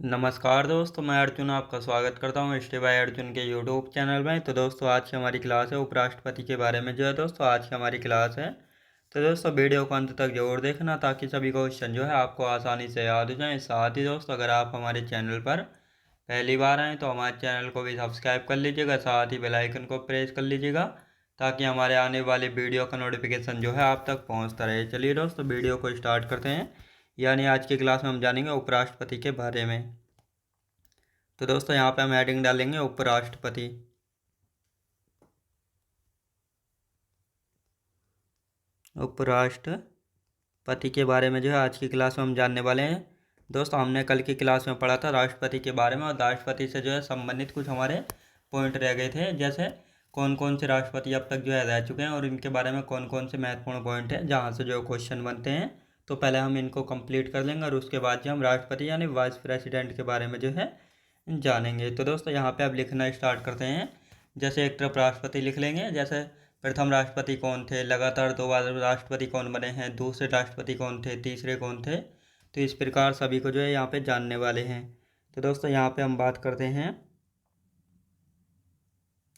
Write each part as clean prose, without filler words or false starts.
नमस्कार दोस्तों, मैं अर्जुन आपका स्वागत करता हूँ स्टे बाय अर्जुन के यूट्यूब चैनल में। तो दोस्तों आज की हमारी क्लास है उपराष्ट्रपति के बारे में। जो है दोस्तों आज की हमारी क्लास है, तो दोस्तों वीडियो को अंत तक जरूर देखना ताकि सभी क्वेश्चन जो है आपको आसानी से याद हो जाएं। साथ ही दोस्तों अगर आप हमारे चैनल पर पहली बार आएँ तो हमारे चैनल को भी सब्सक्राइब कर लीजिएगा, साथ ही बेल आइकन को प्रेस कर लीजिएगा ताकि हमारे आने वाले वीडियो का नोटिफिकेशन जो है आप तक पहुँचता रहे। चलिए दोस्तों वीडियो को स्टार्ट करते हैं। यानी आज की क्लास में हम जानेंगे उपराष्ट्रपति के बारे में। तो दोस्तों यहाँ पे हम हेडिंग डालेंगे उपराष्ट्रपति। उपराष्ट्रपति के बारे में जो है आज की क्लास में हम जानने वाले हैं। दोस्तों हमने कल की क्लास में पढ़ा था राष्ट्रपति के बारे में, और राष्ट्रपति से जो है संबंधित कुछ हमारे पॉइंट रह गए थे, जैसे कौन कौन से राष्ट्रपति अब तक जो है रह चुके हैं और इनके बारे में कौन कौन से महत्वपूर्ण पॉइंट हैं जहाँ से जो क्वेश्चन बनते हैं। तो पहले हम इनको कंप्लीट कर लेंगे और उसके बाद जो हम राष्ट्रपति यानी वाइस प्रेसिडेंट के बारे में जो है जानेंगे। तो दोस्तों यहाँ पे अब लिखना स्टार्ट करते हैं। जैसे एक तरफ राष्ट्रपति लिख लेंगे, जैसे प्रथम राष्ट्रपति कौन थे, लगातार 2 बार राष्ट्रपति कौन बने हैं, दूसरे राष्ट्रपति कौन थे, तीसरे कौन थे। तो इस प्रकार सभी को जो है यहाँ पे जानने वाले हैं। तो दोस्तों यहाँ पे हम बात करते हैं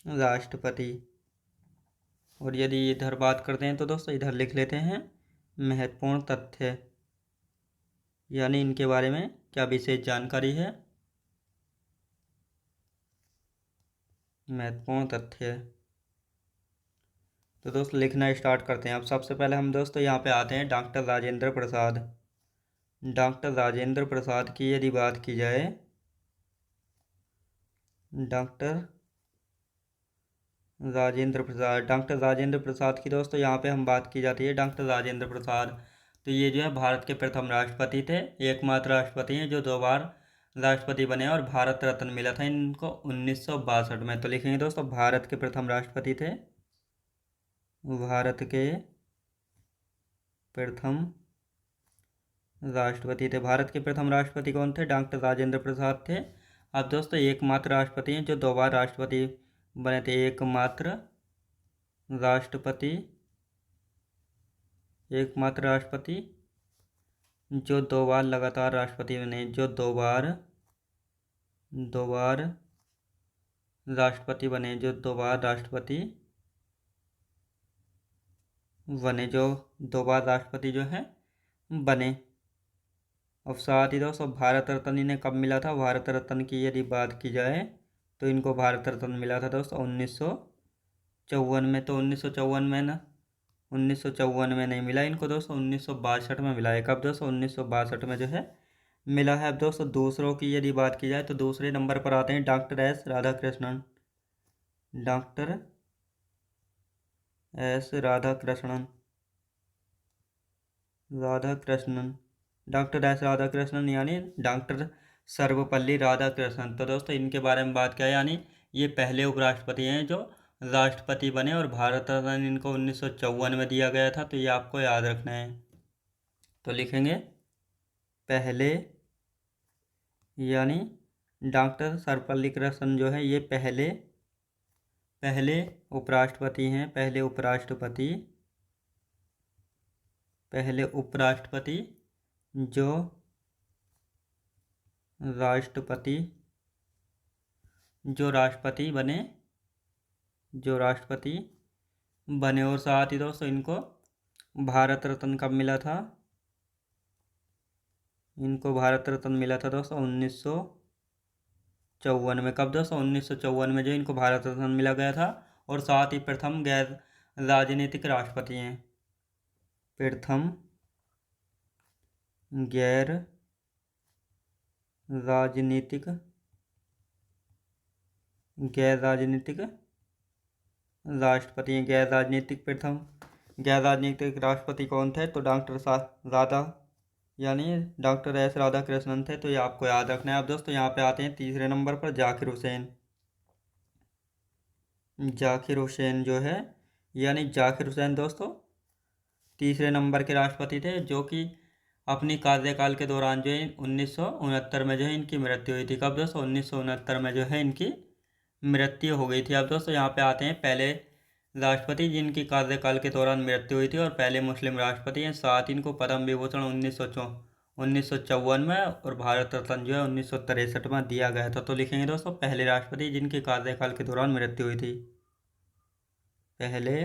राष्ट्रपति, और यदि इधर बात करते हैं तो दोस्तों इधर लिख लेते हैं महत्वपूर्ण तथ्य, यानी इनके बारे में क्या विशेष जानकारी है। महत्वपूर्ण तथ्य। तो दोस्तों लिखना स्टार्ट करते हैं। अब सबसे पहले हम दोस्तों यहाँ पे आते हैं डॉक्टर राजेंद्र प्रसाद। डॉक्टर राजेंद्र प्रसाद की यदि बात की जाए, डॉक्टर राजेंद्र प्रसाद की दोस्तों यहाँ पे हम बात की जाती है। डॉक्टर राजेंद्र प्रसाद तो ये जो है भारत के प्रथम राष्ट्रपति थे, एकमात्र राष्ट्रपति हैं जो 2 बार राष्ट्रपति बने और भारत रत्न मिला था इनको 1962 में। तो लिखेंगे दोस्तों भारत के प्रथम राष्ट्रपति थे, भारत के प्रथम राष्ट्रपति थे। भारत के प्रथम राष्ट्रपति कौन थे? डॉक्टर राजेंद्र प्रसाद थे। अब दोस्तों एकमात्र राष्ट्रपति हैं जो 2 बार राष्ट्रपति बने थे। एकमात्र राष्ट्रपति जो 2 बार लगातार राष्ट्रपति बने, जो दो बार राष्ट्रपति बने, जो 2 बार राष्ट्रपति बने, जो 2 बार राष्ट्रपति जो है बने। और साथ ही दोस्तों भारत रत्न इन्हें कब मिला था? भारत रत्न की यदि बात की जाए तो इनको भारत रत्न मिला था दोस्तों 1954 में। तो 1954 में ना, 1954 में नहीं मिला इनको दोस्तों, 1962 में मिला है। कब दोस्तों? 1962 में जो है मिला है। अब दोस्तों दूसरों की यदि बात की जाए तो दूसरे नंबर पर आते हैं doctor S Radhakrishnan. Doctor S Radhakrishnan doctor S Radhakrishnan यानी डॉक्टर सर्वपल्ली राधाकृष्णन। तो दोस्तों इनके बारे में बात किया, यानी ये पहले उपराष्ट्रपति हैं जो राष्ट्रपति बने और भारत रत्न इनको 1954 में दिया गया था। तो ये आपको याद रखना है। तो लिखेंगे पहले, यानी डॉक्टर सर्वपल्ली कृष्णन जो है ये पहले उपराष्ट्रपति हैं, पहले उपराष्ट्रपति जो राष्ट्रपति बने। और साथ ही दोस्तों इनको भारत रत्न कब मिला था? इनको भारत रत्न मिला था दोस्तों 1954 में। कब दोस्तों? 1954 में जो इनको भारत रत्न मिला गया था। और साथ ही प्रथम गैर राजनीतिक राष्ट्रपति हैं, प्रथम गैर राजनीतिक राष्ट्रपति हैं। प्रथम गैर राजनीतिक राष्ट्रपति कौन थे? तो डॉक्टर एस राधाकृष्णन थे। तो ये आपको याद रखना है। अब दोस्तों यहाँ पे आते हैं तीसरे नंबर पर जाकिर हुसैन जो है, यानी जाकिर हुसैन दोस्तों तीसरे नंबर के राष्ट्रपति थे, जो कि अपनी कार्यकाल के दौरान जो है 1969 में जो है इनकी मृत्यु हुई थी। कब दोस्तों? 1969 में जो है इनकी मृत्यु हो गई थी। अब दोस्तों यहाँ पे आते हैं पहले राष्ट्रपति जिनकी कार्यकाल के दौरान मृत्यु हुई थी और पहले मुस्लिम राष्ट्रपति हैं। साथ इनको पद्म विभूषण 1954 में, और भारत रत्न जो है 1963 में दिया गया था। तो लिखेंगे दोस्तों पहले राष्ट्रपति जिनके कार्यकाल के दौरान मृत्यु हुई थी। पहले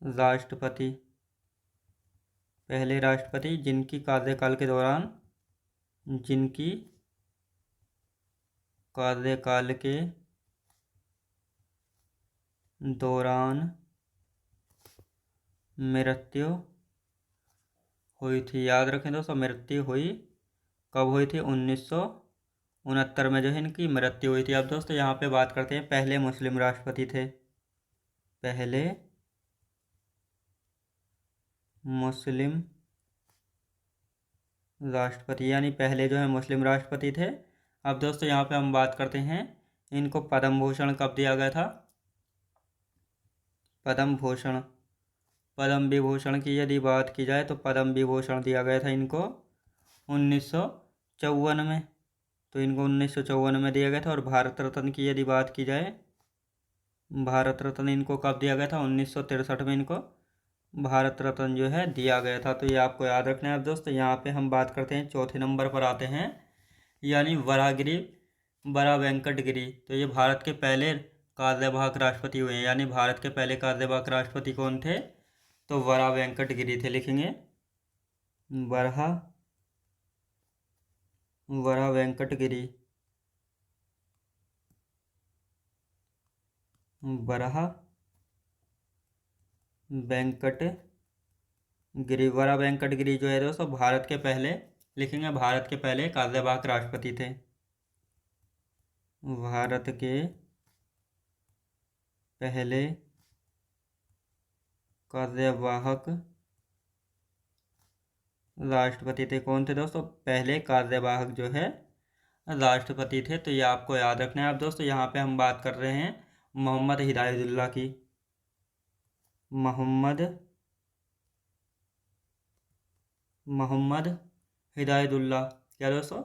राष्ट्रपति, पहले राष्ट्रपति जिनकी कार्यकाल के दौरान, जिनकी कार्यकाल के दौरान मृत्यु हुई थी। याद रखें दोस्तों, मृत्यु हुई कब हुई थी? 1969 में जो है इनकी मृत्यु हुई थी। अब दोस्तों यहाँ पे बात करते हैं, पहले मुस्लिम राष्ट्रपति थे। पहले मुस्लिम राष्ट्रपति, यानी पहले जो है मुस्लिम राष्ट्रपति थे। अब दोस्तों यहाँ पे हम बात करते हैं, इनको पद्म भूषण कब दिया गया था? पद्म भूषण, पद्म विभूषण की यदि बात की जाए तो पद्म विभूषण दिया गया था इनको 1954 में। तो इनको 1954 में दिया गया था। और भारत रत्न की यदि बात की जाए, भारत रत्न इनको कब दिया गया था? 1963 में इनको भारत रत्न जो है दिया गया था। तो ये आपको याद रखना है। अब दोस्तों यहाँ पे हम बात करते हैं, चौथे नंबर पर आते हैं, यानी वराहगिरी बड़ा वेंकट गिरी। तो ये भारत के पहले कार्यवाहक राष्ट्रपति हुए हैं। यानी भारत के पहले कार्यवाहक राष्ट्रपति कौन थे? तो वरा वेंकट गिरी थे। लिखेंगे वरा वेंकट गिरी, वरा वेंकट गिरी। वरा वेंकट गिरी जो है दोस्तों भारत के पहले, लिखेंगे भारत के पहले कार्यवाहक राष्ट्रपति थे। भारत के पहले कार्यवाहक राष्ट्रपति थे। कौन थे दोस्तों? पहले कार्यवाहक जो है राष्ट्रपति थे। तो ये आपको याद रखना है। अब दोस्तों यहाँ पे हम बात कर रहे हैं मोहम्मद हिदायतुल्लाह की। मोहम्मद हिदायतुल्लाह, क्या दोस्तों?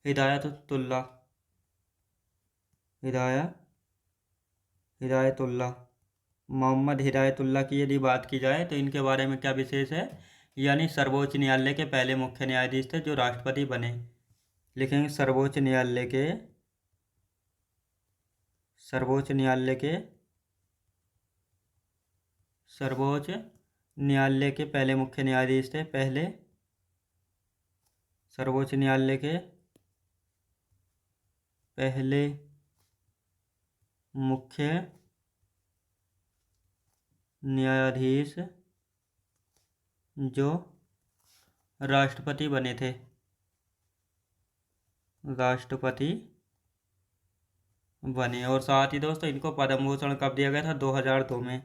हिदायतुल्लाह, हिदायतुल्लाह, मोहम्मद हिदायतुल्लाह की यदि बात की जाए तो इनके बारे में क्या विशेष है? यानी सर्वोच्च न्यायालय के पहले मुख्य न्यायाधीश थे जो राष्ट्रपति बने। लिखेंगे सर्वोच्च न्यायालय के, सर्वोच्च न्यायालय के, सर्वोच्च न्यायालय के पहले मुख्य न्यायाधीश थे। पहले सर्वोच्च न्यायालय के पहले मुख्य न्यायाधीश जो राष्ट्रपति बने थे, राष्ट्रपति बने। और साथ ही दोस्तों इनको पद्म भूषण कब दिया गया था? 2002 में।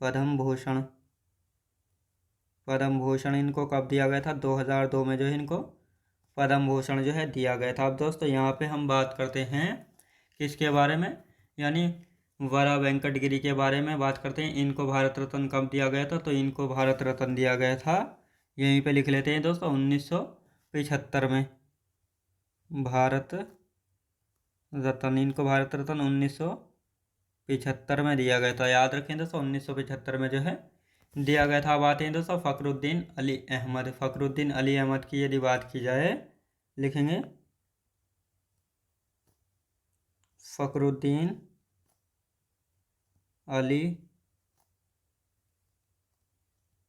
पद्म भूषण, पद्म भूषण इनको कब दिया गया था? 2002 में जो है इनको पद्म भूषण जो है दिया गया था। अब दोस्तों यहाँ पे हम बात करते हैं किसके बारे में? यानी वरा वेंकट गिरी के बारे में बात करते हैं। इनको भारत रत्न कब दिया गया था? तो इनको भारत रत्न दिया गया था, यहीं पे लिख लेते हैं दोस्तों, 1975 में। भारत रत्न, इनको भारत रत्न 1975 में दिया गया था। याद रखें दोस्तों, 1975 में जो है दिया गया था। अब आते हैं दोस्तों फ़खरुद्दीन अली अहमद। फ़खरुद्दीन अली अहमद की यदि बात की जाए, लिखेंगे फ़खरुद्दीन अली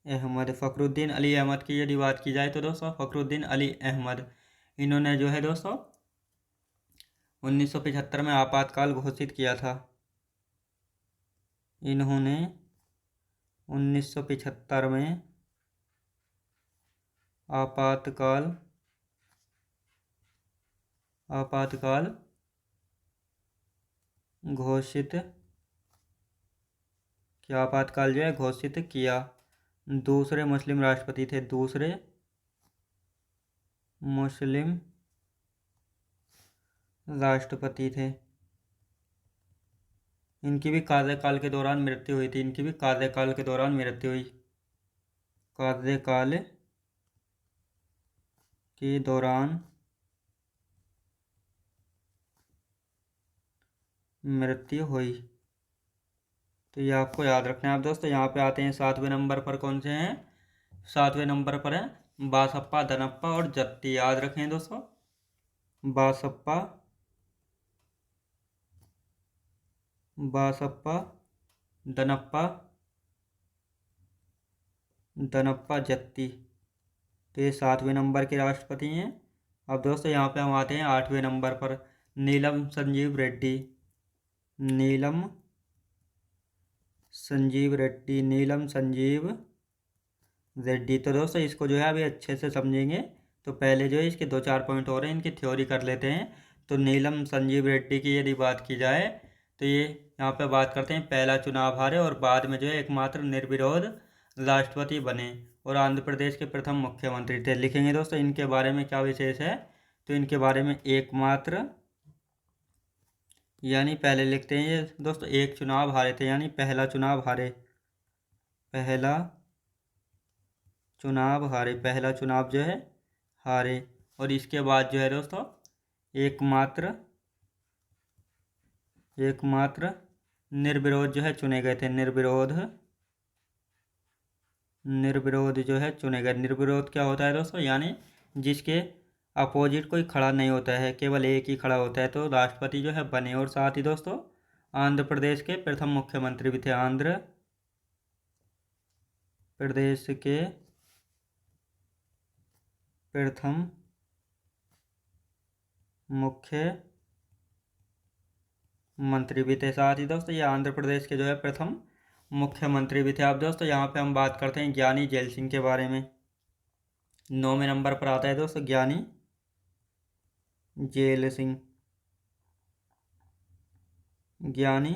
अहमद। फ़खरुद्दीन अली अहमद की यदि बात की जाए तो दोस्तों फ़खरुद्दीन अली अहमद, इन्होंने जो है दोस्तों 1975 में आपातकाल घोषित किया था। इन्होंने 1975 में आपातकाल घोषित किया, आपातकाल जो है घोषित किया। दूसरे मुस्लिम राष्ट्रपति थे, दूसरे मुस्लिम राष्ट्रपति थे। इनकी भी कार्यकाल के दौरान मृत्यु हुई थी। इनकी भी कार्यकाल के दौरान मृत्यु हुई, कार्यकाल के दौरान मृत्यु हुई। तो ये आपको याद रखना है। अब दोस्तों यहाँ पे आते हैं 7वें नंबर पर, कौन से हैं? 7वें नंबर पर है बासप्पा, दनप्पा और जत्ती। याद रखें दोस्तों, बासप्पा, बासप्पा, दनप्पा, दनप्पा, जत्ती। तो ये 7वें नंबर के राष्ट्रपति हैं। अब दोस्तों यहाँ पे हम आते हैं 8वें नंबर पर, नीलम संजीव रेड्डी। नीलम संजीव रेड्डी, नीलम संजीव रेड्डी। तो दोस्तों इसको जो है अभी अच्छे से समझेंगे। तो पहले जो है इसके 2-4 पॉइंट और हैं, इनकी थ्योरी कर लेते हैं। तो नीलम संजीव रेड्डी की यदि बात की जाए तो ये यहाँ पे बात करते हैं पहला चुनाव हारे और बाद में जो है एकमात्र निर्विरोध राष्ट्रपति बने और आंध्र प्रदेश के प्रथम मुख्यमंत्री थे। लिखेंगे दोस्तों इनके बारे में क्या विशेष है। तो इनके बारे में एकमात्र, यानी पहले लिखते हैं ये दोस्तों, एक चुनाव हारे थे, यानी पहला चुनाव हारे, पहला चुनाव हारे, पहला चुनाव जो है हारे। और इसके बाद जो है दोस्तों एकमात्र, एकमात्र निर्विरोध जो है चुने गए थे। निर्विरोध, निर्विरोध जो है चुने गए। निर्विरोध क्या होता है दोस्तों, यानी जिसके अपोजिट कोई खड़ा नहीं होता है, केवल एक ही खड़ा होता है, तो राष्ट्रपति जो है बने। और साथ ही दोस्तों आंध्र प्रदेश के प्रथम मुख्यमंत्री भी थे। आंध्र प्रदेश के प्रथम मुख्यमंत्री भी थे। साथ ही दोस्तों ये आंध्र प्रदेश के जो है प्रथम मुख्यमंत्री भी थे। अब दोस्तों यहाँ पे हम बात करते हैं ज्ञानी जैल सिंह के बारे में। 9वें नंबर पर आता है दोस्तों ज्ञानी जैल सिंह। ज्ञानी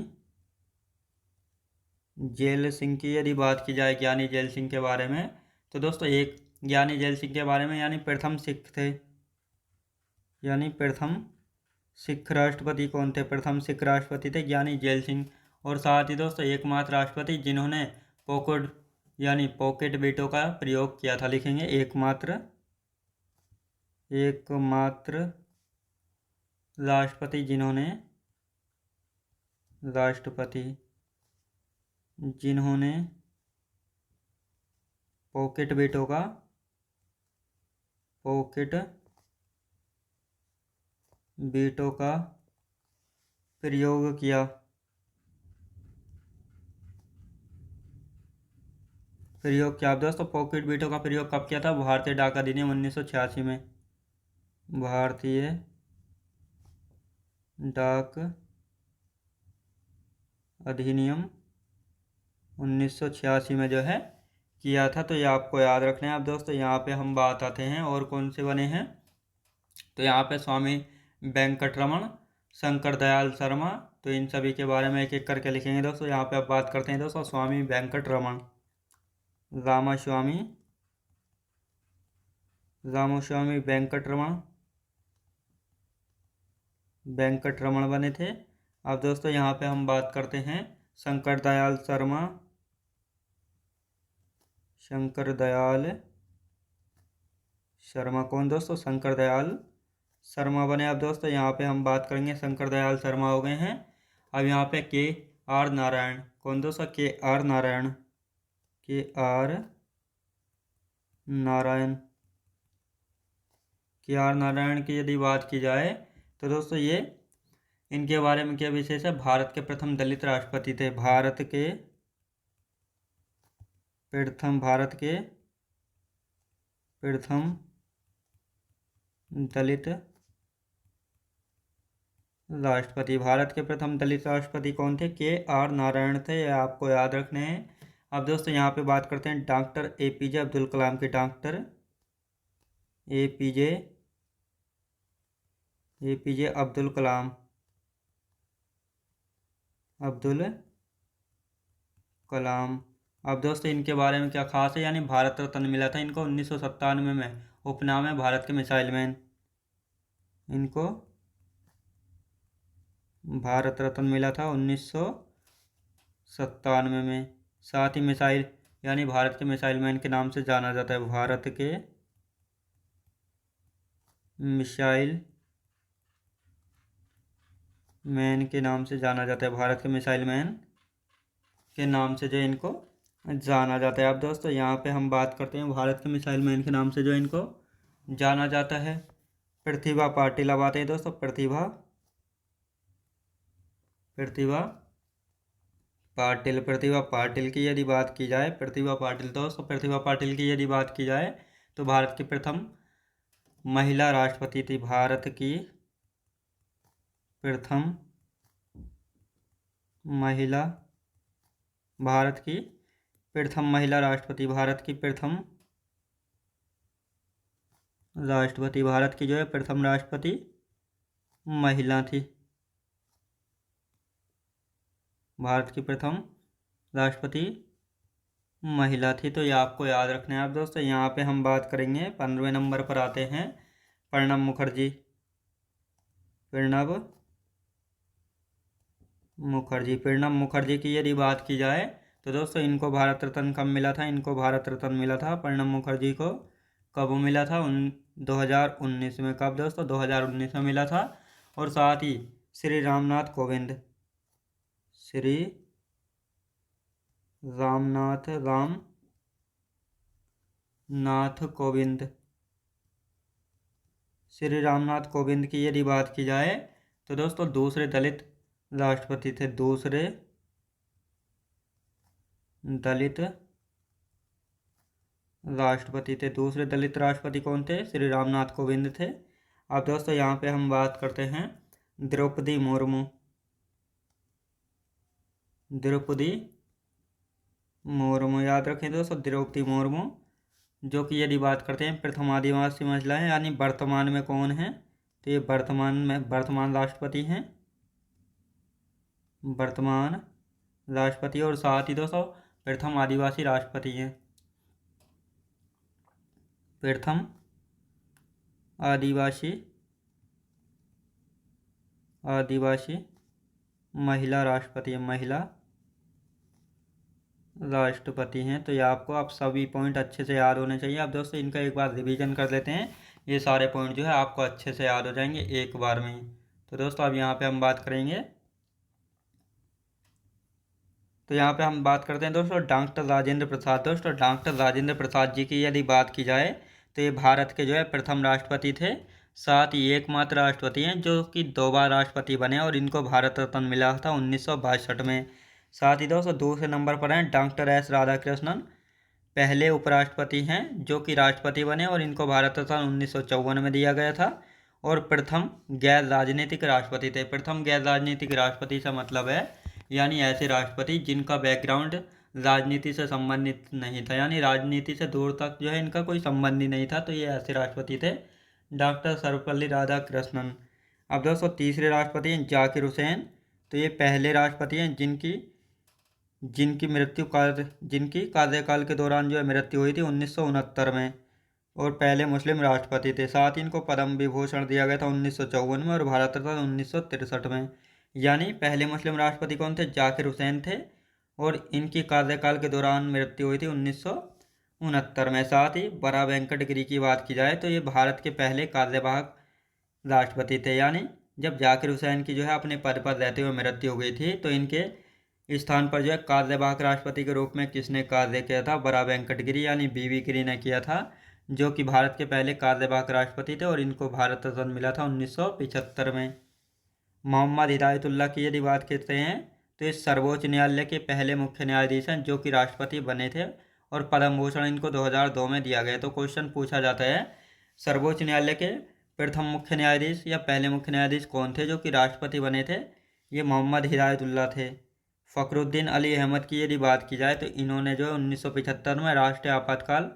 जैल सिंह की यदि बात की जाए, ज्ञानी जैल सिंह के बारे में, तो दोस्तों एक ज्ञानी जैल सिंह के बारे में, यानी प्रथम सिख थे, यानी प्रथम सिख राष्ट्रपति कौन थे, प्रथम सिख राष्ट्रपति थे ज्ञानी जैल सिंह। और साथ ही दोस्तों एकमात्र राष्ट्रपति जिन्होंने पॉकेट, यानी पॉकेट वेटो का प्रयोग किया था। लिखेंगे एकमात्र, एकमात्र राष्ट्रपति जिन्होंने, राष्ट्रपति जिन्होंने पॉकेट वेटो का, पॉकेट वेटो का प्रयोग किया, प्रयोग किया। अब दोस्तों पॉकेट वेटो का प्रयोग कब किया था, भारतीय डाक अधिनियम 1986 में, भारतीय डाक अधिनियम 1986 में जो है किया था। तो ये आपको याद रखना है। अब दोस्तों यहाँ पे हम बात आते हैं और कौन से बने हैं। तो यहाँ पे स्वामी वेंकटरमण, शंकर दयाल शर्मा, तो इन सभी के बारे में एक एक करके लिखेंगे दोस्तों। यहाँ पे अब बात करते हैं दोस्तों स्वामी वेंकटरमण, रामास्वामी, रामास्वामी वेंकटरमण, वेंकटरमण बने थे। अब दोस्तों यहाँ पे हम बात करते हैं शंकर दयाल शर्मा, शंकर दयाल शर्मा कौन दोस्तों, शंकर दयाल शर्मा बने। अब दोस्तों यहाँ पे हम बात करेंगे, शंकर दयाल शर्मा हो गए हैं। अब यहाँ पे के आर नारायण कौन दोस्तों, के आर नारायण, के आर नारायण, के आर नारायण की यदि बात की जाए तो दोस्तों ये, इनके बारे में क्या विशेष है, भारत के प्रथम दलित राष्ट्रपति थे। भारत के प्रथम, भारत के प्रथम दलित राष्ट्रपति, भारत के प्रथम दलित राष्ट्रपति कौन थे, के आर नारायण थे। ये आपको याद रखने हैं। अब दोस्तों यहाँ पे बात करते हैं डॉक्टर एपीजे अब्दुल कलाम के। Doctor APJ, APJ Abdul Kalam, Abdul Kalam. अब दोस्तों इनके बारे में क्या खास है, यानी भारत रत्न मिला था इनको 1997 में। उपनाम है भारत के मिसाइल मैन। इनको भारत रत्न मिला था 1997 में। साथ ही मिसाइल, यानी भारत के मिसाइल मैन के नाम से जाना जाता है। भारत के मिसाइल मैन के नाम से जाना जाता है। भारत के मिसाइल मैन के नाम से जो इनको जाना जाता है। अब दोस्तों यहाँ पे हम बात करते हैं भारत के मिसाइल मैन के नाम से जो इनको जाना जाता है, प्रतिभा पाटिल। अब आते हैं दोस्तों प्रतिभा प्रतिभा पाटिल। प्रतिभा पाटिल की यदि बात की जाए, प्रतिभा पाटिल दोस्तों, प्रतिभा पाटिल की यदि बात की जाए तो भारत की प्रथम महिला राष्ट्रपति थी। भारत की प्रथम महिला भारत की प्रथम महिला राष्ट्रपति, भारत की प्रथम राष्ट्रपति, भारत की जो है प्रथम राष्ट्रपति महिला थी। भारत की प्रथम राष्ट्रपति महिला थी, तो ये आपको याद रखना है। आप दोस्तों यहाँ पे हम बात करेंगे 15वें नंबर पर आते हैं प्रणब मुखर्जी। प्रणब मुखर्जी, प्रणब मुखर्जी की यदि बात की जाए तो दोस्तों इनको भारत रत्न कब मिला था? इनको भारत रत्न मिला था प्रणब मुखर्जी को, कब मिला था? 2019 में। कब दोस्तों? 2019 में मिला था। और साथ ही श्री रामनाथ कोविंद, श्री रामनाथ कोविंद, श्री रामनाथ कोविंद की यदि बात की जाए तो दोस्तों दूसरे दलित राष्ट्रपति थे। दूसरे दलित राष्ट्रपति थे। दूसरे दलित राष्ट्रपति कौन थे? श्री रामनाथ कोविंद थे। अब दोस्तों यहाँ पे हम बात करते हैं द्रौपदी मुर्मू। द्रौपदी मुर्मू, याद रखें दोस्तों द्रौपदी मुर्मू, जो कि यदि बात करते हैं प्रथम आदिवासी महिला है, यानी वर्तमान में कौन है? तो ये वर्तमान राष्ट्रपति हैं, वर्तमान राष्ट्रपति। और साथ ही दोस्तों प्रथम आदिवासी राष्ट्रपति हैं, प्रथम आदिवासी महिला राष्ट्रपति है, महिला राष्ट्रपति हैं। तो ये आपको आप सभी पॉइंट अच्छे से याद होने चाहिए। अब दोस्तों इनका एक बार रिवीजन कर लेते हैं, ये सारे पॉइंट जो है आपको अच्छे से याद हो जाएंगे एक बार में ही। तो दोस्तों अब यहाँ पे हम बात करेंगे, तो यहाँ पे हम बात करते हैं दोस्तों डॉक्टर राजेंद्र प्रसाद। दोस्तों डॉक्टर राजेंद्र प्रसाद जी की यदि बात की जाए तो ये भारत के जो है प्रथम राष्ट्रपति थे, साथ ही एकमात्र राष्ट्रपति हैं जो कि 2 बार राष्ट्रपति बने और इनको भारत रत्न मिला था 1962 में। साथ ही दोस्तों दूसरे नंबर पर हैं डॉक्टर एस राधाकृष्णन, पहले उपराष्ट्रपति हैं जो कि राष्ट्रपति बने और इनको भारत रत्न 1954 में दिया गया था। और प्रथम गैर राजनीतिक राष्ट्रपति थे। प्रथम गैर राजनीतिक राष्ट्रपति से मतलब है यानी ऐसे राष्ट्रपति जिनका बैकग्राउंड राजनीति से संबंधित नहीं था, यानी राजनीति से दूर तक जो है इनका कोई संबंध ही नहीं था, तो ये ऐसे राष्ट्रपति थे डॉक्टर सर्वपल्ली राधाकृष्णन। अब दोस्तों तीसरे राष्ट्रपति हैं जाकिर हुसैन, तो ये पहले राष्ट्रपति हैं जिनकी कार्यकाल के दौरान जो है मृत्यु हुई थी 1969 में, और पहले मुस्लिम राष्ट्रपति थे। साथ ही इनको पद्म विभूषण दिया गया था 1954 में और भारत रत्न 1963 में। यानी पहले मुस्लिम राष्ट्रपति कौन थे? जाकिर हुसैन थे, और इनकी कार्यकाल के दौरान मृत्यु हुई थी 1969 में। साथ ही बड़ा वेंकट गिरी की बात की जाए तो ये भारत के पहले कार्यवाहक राष्ट्रपति थे, यानी जब जाकिर हुसैन की जो है अपने पद पर रहते हुए मृत्यु हो गई थी तो इनके स्थान पर जो है कार्यवाहक राष्ट्रपति के रूप में किसने कार्य किया था? बड़ा वेंकट गिरी यानी बीवी गिरी ने किया था, जो कि भारत के पहले कार्यवाहक राष्ट्रपति थे और इनको भारत रत्न मिला था 1975 में। मोहम्मद हिदायतुल्लाह की यदि बात करते हैं तो ये सर्वोच्च न्यायालय के पहले मुख्य न्यायाधीश हैं जो कि राष्ट्रपति बने थे और पद्म भूषण इनको 2002 में दिया गया। तो क्वेश्चन पूछा जाता है सर्वोच्च न्यायालय के प्रथम मुख्य न्यायाधीश या पहले मुख्य न्यायाधीश कौन थे जो कि राष्ट्रपति बने थे? ये मोहम्मद हिदायतुल्लाह थे। फ़खरुद्दीन अली अहमद की यदि बात की जाए तो इन्होंने जो है 1975 में राष्ट्रीय आपातकाल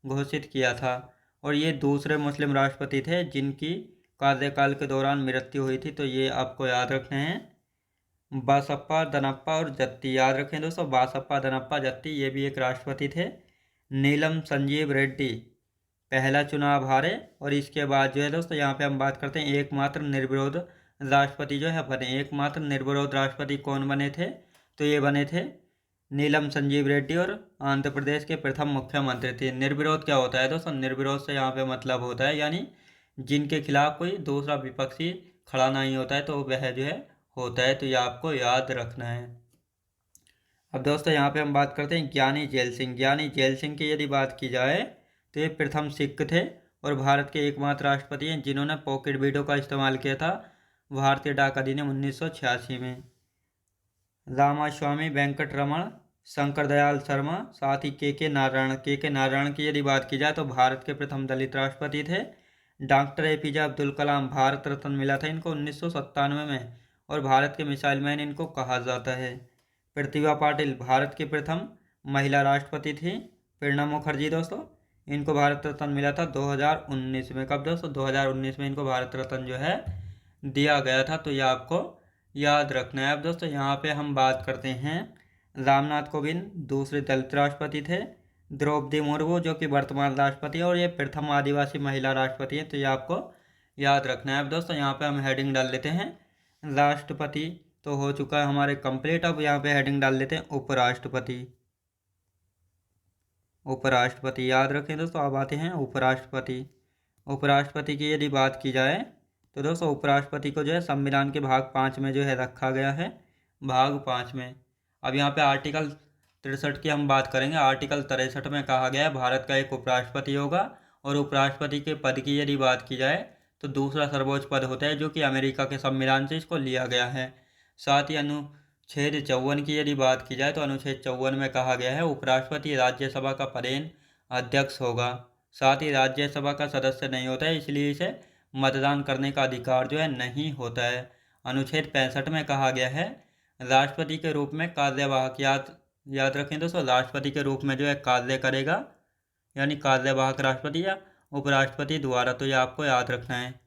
घोषित किया था, और ये दूसरे मुस्लिम राष्ट्रपति थे जिनकी कार्यकाल के दौरान मृत्यु हुई थी। तो ये आपको याद रखने हैं बासप्पा दनप्पा और जत्ती, याद रखें दोस्तों बासप्पा दनप्पा जत्ती, ये भी एक राष्ट्रपति थे। नीलम संजीव रेड्डी पहला चुनाव हारे, और इसके बाद जो है दोस्तों यहाँ पे हम बात करते हैं एकमात्र निर्विरोध राष्ट्रपति जो है बने। एकमात्र निर्विरोध राष्ट्रपति कौन बने थे? तो ये बने थे नीलम संजीव रेड्डी, और आंध्र प्रदेश के प्रथम मुख्यमंत्री थे। निर्विरोध क्या होता है दोस्तों? निर्विरोध से यहाँ पे मतलब होता है यानी जिनके खिलाफ कोई दूसरा विपक्षी खड़ा नहीं होता है तो वह जो है होता है, तो ये आपको याद रखना है। अब दोस्तों यहाँ पे हम बात करते हैं ज्ञानी जैल सिंह। ज्ञानी जैल सिंह की यदि बात की जाए तो ये प्रथम सिख थे और भारत के एकमात्र राष्ट्रपति हैं जिन्होंने पॉकेट वीडियो का इस्तेमाल किया था भारतीय डाक अधिनियम 1986 में। रामास्वामी वेंकटरमण, शंकर दयाल शर्मा, साथ ही के नारायण। के नारायण की यदि बात की जाए तो भारत के प्रथम दलित राष्ट्रपति थे। डॉक्टर एपीजे अब्दुल कलाम, भारत रत्न मिला था इनको 1997 में और भारत के मिसाइल मैन इनको कहा जाता है। प्रतिभा पाटिल भारत की प्रथम महिला राष्ट्रपति थी। प्रणब मुखर्जी दोस्तों, इनको भारत रत्न मिला था 2019 में। कब दोस्तों? 2019 में इनको भारत रत्न जो है दिया गया था, तो यह आपको याद रखना है। अब दोस्तों यहाँ पे हम बात करते हैं रामनाथ कोविंद दूसरे दलित राष्ट्रपति थे। द्रौपदी मुर्मू जो कि वर्तमान राष्ट्रपति है और ये प्रथम आदिवासी महिला राष्ट्रपति है, तो ये आपको याद रखना है। अब दोस्तों यहाँ पे हम हेडिंग डाल लेते हैं राष्ट्रपति तो हो चुका है हमारे कंप्लीट। अब यहाँ पे हेडिंग डाल लेते हैं उपराष्ट्रपति। उपराष्ट्रपति याद रखें दोस्तों। अब आते हैं उपराष्ट्रपति। उपराष्ट्रपति की यदि बात की जाए तो दोस्तों उपराष्ट्रपति को जो है संविधान के भाग 5 में जो है रखा गया है, भाग 5 में। अब यहाँ पे आर्टिकल 63 की हम बात करेंगे। आर्टिकल 63 में कहा गया है भारत का एक उपराष्ट्रपति होगा और उपराष्ट्रपति के पद की यदि बात की जाए तो दूसरा सर्वोच्च पद होता है जो कि अमेरिका के संविधान से इसको लिया गया है। साथ ही अनुच्छेद 54 की यदि बात की जाए तो अनुच्छेद 54 में कहा गया है उपराष्ट्रपति राज्यसभा का पदेन अध्यक्ष होगा। साथ ही राज्यसभा का सदस्य नहीं होता है, इसलिए इसे मतदान करने का अधिकार जो है नहीं होता है। अनुच्छेद 65 में कहा गया है राष्ट्रपति के रूप में कार्यवाहक, याद रखें दोस्तों, राष्ट्रपति के रूप में जो है कार्य करेगा, यानी कार्यवाहक राष्ट्रपति या उपराष्ट्रपति द्वारा, तो ये आपको याद रखना है।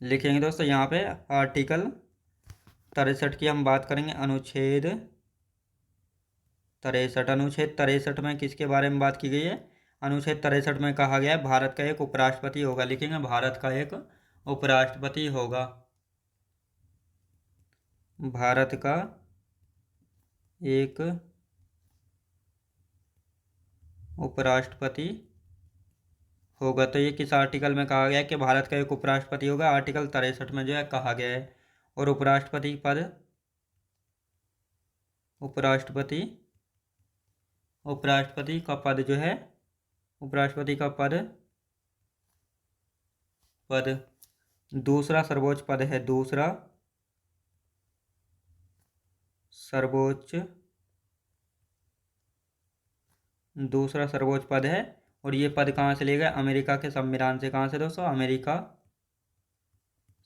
लिखेंगे दोस्तों यहाँ पे आर्टिकल 63 की हम बात करेंगे। अनुच्छेद 63, अनुच्छेद 63 में किसके बारे में बात की गई है? अनुच्छेद 63 में कहा गया है भारत का एक उपराष्ट्रपति होगा। लिखेंगे भारत का एक उपराष्ट्रपति होगा। भारत का एक उपराष्ट्रपति होगा। तो ये किस आर्टिकल में कहा गया है कि भारत का एक उपराष्ट्रपति होगा? आर्टिकल 63 में जो है कहा गया है। और उपराष्ट्रपति पद, उपराष्ट्रपति का पद जो है, उपराष्ट्रपति का पद दूसरा सर्वोच्च पद है। दूसरा सर्वोच्च पद है और ये पद कहाँ से लिया गया? अमेरिका के संविधान से। कहाँ से दोस्तों? अमेरिका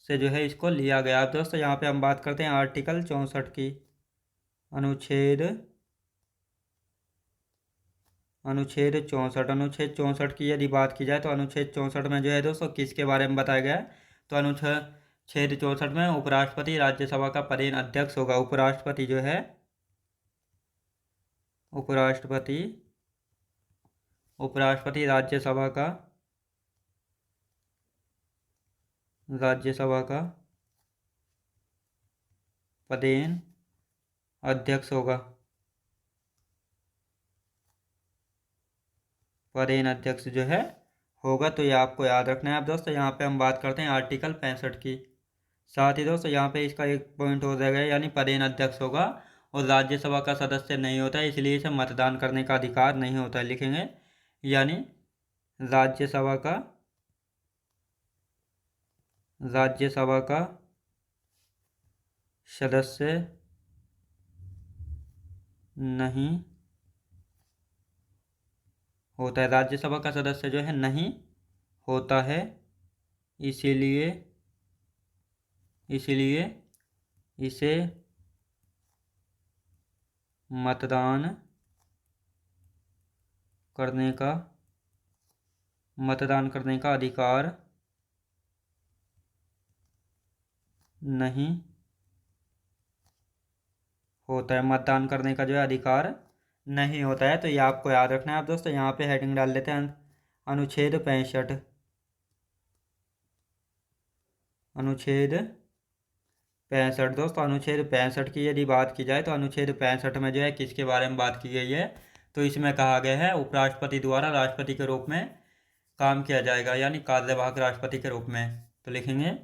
से जो है इसको लिया गया। अब दोस्तों यहाँ पे हम बात करते हैं आर्टिकल 64 की। अनुच्छेद 64 की यदि बात की जाए तो अनुच्छेद 64 में जो है दोस्तों किसके बारे में बताया गया है? तो अनुच्छेद 64 में उपराष्ट्रपति राज्यसभा का पदेन अध्यक्ष होगा। उपराष्ट्रपति जो है, उपराष्ट्रपति राज्यसभा का पदेन अध्यक्ष होगा। पदेन अध्यक्ष जो है होगा, तो ये आपको याद रखना है। अब दोस्तों यहाँ पे हम बात करते हैं आर्टिकल 65 की। साथ ही दोस्तों यहाँ पे इसका एक पॉइंट हो जाएगा, यानी पदेन अध्यक्ष होगा और राज्यसभा का सदस्य नहीं होता है, इसलिए इसे मतदान करने का अधिकार नहीं होता है। लिखेंगे यानी राज्यसभा का सदस्य नहीं होता है, राज्यसभा का सदस्य जो है नहीं होता है, इसीलिए इसे मतदान करने का अधिकार नहीं होता है। मतदान करने का जो है अधिकार नहीं होता है, तो ये आपको याद रखना है। अब दोस्तों यहाँ पे हेडिंग डाल लेते हैं अनुच्छेद 65। अनुच्छेद 65 दोस्तों, अनुच्छेद 65 की यदि बात की जाए तो अनुच्छेद 65 में जो है किसके बारे में बात की गई है? तो इसमें कहा गया है उपराष्ट्रपति द्वारा राष्ट्रपति के रूप में काम किया जाएगा, यानी कार्यवाहक राष्ट्रपति के रूप में। तो लिखेंगे,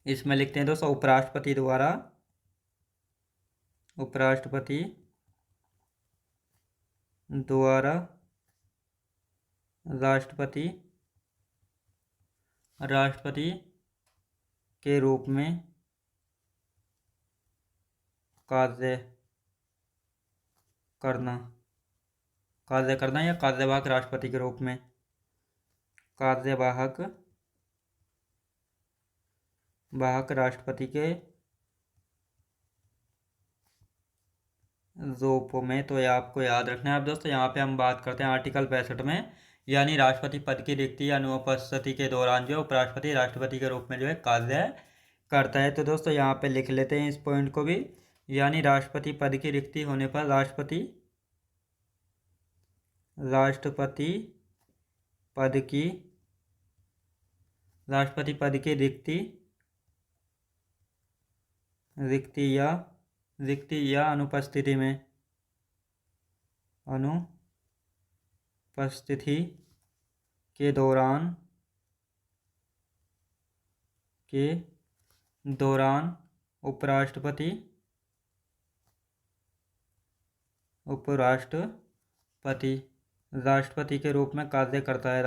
इसमें लिखते हैं दोस्तों उपराष्ट्रपति द्वारा उपराष्ट्रपति द्वारा राष्ट्रपति के रूप में कार्य करना या कार्यवाहक राष्ट्रपति के रूप में कार्यवाहक राष्ट्रपति के रूप में। तो ये आपको याद रखना है। अब दोस्तों यहाँ पे हम बात करते हैं आर्टिकल 65 में, यानी राष्ट्रपति पद की रिक्ति या अनुपस्थिति के दौरान जो उपराष्ट्रपति राष्ट्रपति के रूप में जो है कार्य करता है। तो दोस्तों यहाँ पे लिख लेते हैं इस पॉइंट को भी, यानी राष्ट्रपति पद की रिक्ति होने पर राष्ट्रपति पद की रिक्ति या अनुपस्थिति के दौरान उपराष्ट्रपति राष्ट्रपति के रूप में कार्य करता है।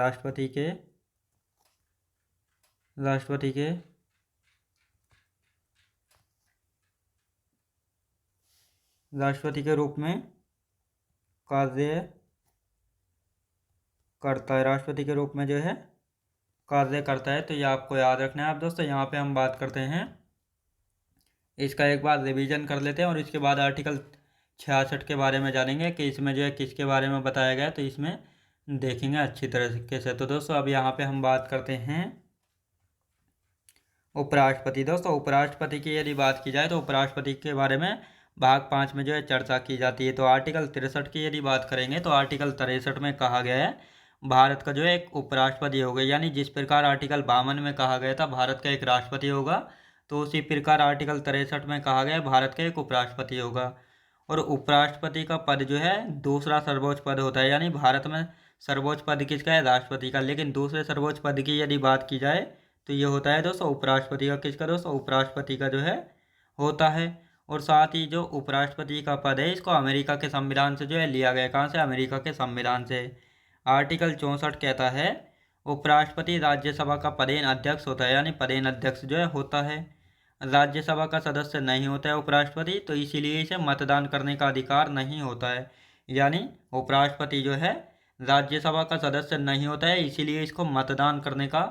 राष्ट्रपति के रूप में कार्य करता है, राष्ट्रपति के रूप में जो है कार्य करता है। तो ये आपको याद रखना है। अब दोस्तों यहाँ पे हम बात करते हैं, इसका एक बार रिवीजन कर लेते हैं और इसके बाद आर्टिकल 66 के बारे में जानेंगे कि इसमें जो है किसके बारे में बताया गया है, तो इसमें देखेंगे अच्छी तरीके से। तो दोस्तों अब यहाँ पे हम बात करते हैं उपराष्ट्रपति। दोस्तों उपराष्ट्रपति की यदि बात की जाए तो उपराष्ट्रपति के बारे में भाग 5 में जो है चर्चा की जाती है। तो आर्टिकल 63 की यदि बात करेंगे तो आर्टिकल 63 में कहा गया है भारत का जो है एक उपराष्ट्रपति होगा, यानी जिस प्रकार आर्टिकल 52 में कहा गया था भारत का एक राष्ट्रपति होगा, तो उसी प्रकार आर्टिकल 63 में कहा गया है भारत का एक उपराष्ट्रपति होगा। और उपराष्ट्रपति का पद जो है दूसरा सर्वोच्च पद होता है, यानी भारत में सर्वोच्च पद किसका है, राष्ट्रपति का, लेकिन दूसरे सर्वोच्च पद की यदि बात की जाए तो ये होता है दोस्तों उपराष्ट्रपति का। किसका दोस्तों, उपराष्ट्रपति का जो है होता है। और साथ ही जो उपराष्ट्रपति का पद है इसको अमेरिका के संविधान से जो है लिया गया। कहाँ से, अमेरिका के संविधान से। आर्टिकल 64 कहता है उपराष्ट्रपति राज्यसभा का पदेन अध्यक्ष होता है, यानी पदेन अध्यक्ष जो है होता है। राज्यसभा का सदस्य नहीं होता है उपराष्ट्रपति, तो इसीलिए इसे मतदान करने का अधिकार नहीं होता है। यानी उपराष्ट्रपति जो है राज्यसभा का सदस्य नहीं होता है, इसीलिए इसको मतदान करने का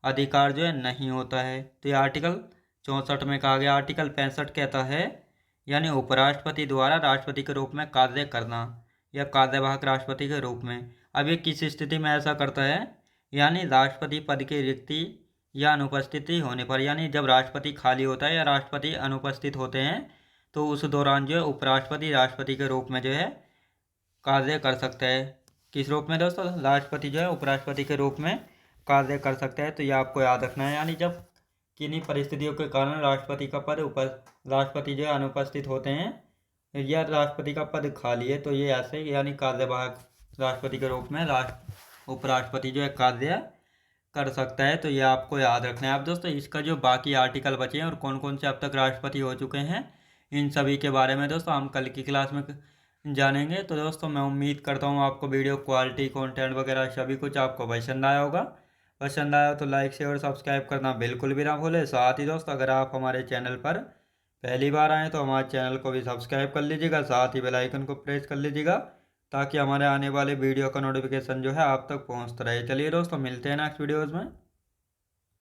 अधिकार जो है नहीं होता है। तो ये आर्टिकल 64 में कहा गया। आर्टिकल 65 कहता है यानी उपराष्ट्रपति द्वारा राष्ट्रपति के रूप में कार्य करना या कार्यवाहक राष्ट्रपति के रूप में। अब ये किस स्थिति में ऐसा करता है, यानी राष्ट्रपति पद की रिक्ति या अनुपस्थिति होने पर, यानी जब राष्ट्रपति खाली होता है या राष्ट्रपति अनुपस्थित होते हैं तो उस दौरान जो है उपराष्ट्रपति राष्ट्रपति के रूप में जो है कार्य कर सकता है। किस रूप में दोस्तों, राष्ट्रपति जो है उपराष्ट्रपति के रूप में कार्य कर सकता है। तो ये आपको याद रखना है, यानी जब किन्हीं परिस्थितियों के कारण राष्ट्रपति का पद राष्ट्रपति जो है अनुपस्थित होते हैं या राष्ट्रपति का पद खाली है, तो ये ऐसे यानी कार्यवाहक राष्ट्रपति के रूप में उपराष्ट्रपति जो है कार्य कर सकता है। तो ये आपको याद रखना है। अब दोस्तों इसका जो बाकी आर्टिकल बचे हैं और कौन कौन से अब तक राष्ट्रपति हो चुके हैं, इन सभी के बारे में दोस्तों हम कल की क्लास में जानेंगे। तो दोस्तों मैं उम्मीद करता हूँ आपको वीडियो क्वालिटी, कंटेंट वगैरह सभी कुछ आपको पसंद आया होगा। पसंद आया तो लाइक शेयर और सब्सक्राइब करना बिल्कुल भी ना भूलें। साथ ही दोस्तों अगर आप हमारे चैनल पर पहली बार आएँ तो हमारे चैनल को भी सब्सक्राइब कर लीजिएगा, साथ ही बेल आइकन को प्रेस कर लीजिएगा ताकि हमारे आने वाले वीडियो का नोटिफिकेशन जो है आप तक पहुंचता रहे। चलिए दोस्तों मिलते हैं नेक्स्ट वीडियोज़ में।